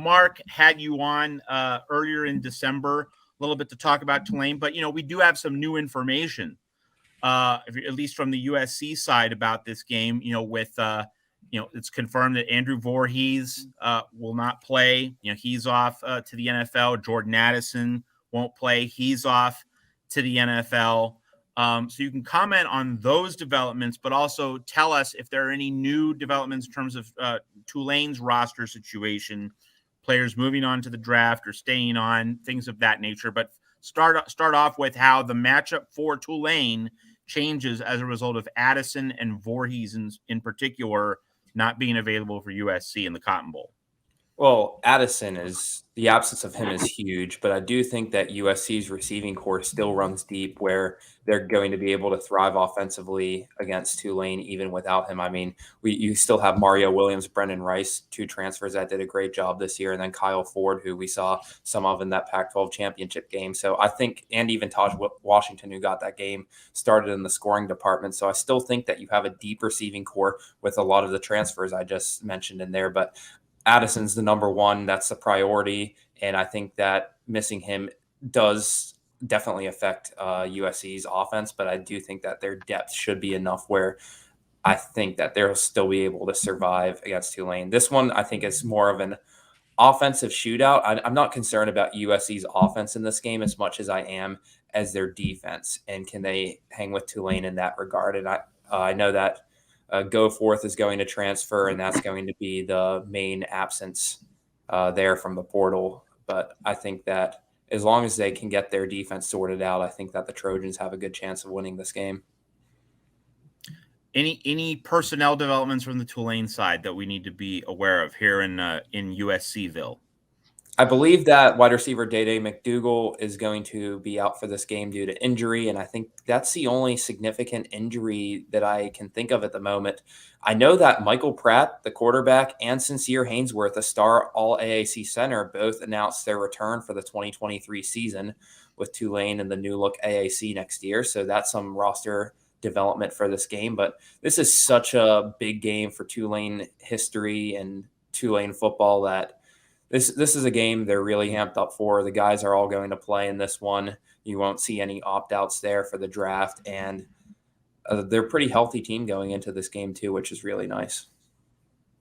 Mark had you on earlier in December a little bit to talk about Tulane, but we do have some new information, at least from the USC side about this game. With it's confirmed that Andrew Vorhees will not play. He's off to the NFL. Jordan Addison won't play. He's off to the NFL. So you can comment on those developments, but also tell us if there are any new developments in terms of Tulane's roster situation, players moving on to the draft or staying on, things of that nature. But start off with how the matchup for Tulane changes as a result of Addison and Voorhees in particular not being available for USC in the Cotton Bowl. Well, the absence of him is huge, but I do think that USC's receiving core still runs deep where they're going to be able to thrive offensively against Tulane even without him. I mean, you still have Mario Williams, Brendan Rice, 2 transfers that did a great job this year, and then Kyle Ford, who we saw some of in that Pac-12 championship game. So I think, and even Taj Washington, who got that game started in the scoring department. So I still think that you have a deep receiving core with a lot of the transfers I just mentioned in there, but Addison's the number one. That's the priority. And I think that missing him does definitely affect USC's offense, but I do think that their depth should be enough where I think that they'll still be able to survive against Tulane. This one, I think, is more of an offensive shootout. I'm not concerned about USC's offense in this game as much as I am as their defense. And can they hang with Tulane in that regard? And I know that Goforth is going to transfer, and that's going to be the main absence there from the portal. But I think that as long as they can get their defense sorted out, I think that the Trojans have a good chance of winning this game. Any personnel developments from the Tulane side that we need to be aware of here in USCville? I believe that wide receiver Day McDougal is going to be out for this game due to injury, and I think that's the only significant injury that I can think of at the moment. I know that Michael Pratt, the quarterback, and Sincere Haynesworth, a star All-AAC center, both announced their return for the 2023 season with Tulane and the new look AAC next year, so that's some roster development for this game. But this is such a big game for Tulane history and Tulane football that this is a game they're really amped up for. The guys are all going to play in this one. You won't see any opt-outs there for the draft, and they're a pretty healthy team going into this game too, which is really nice.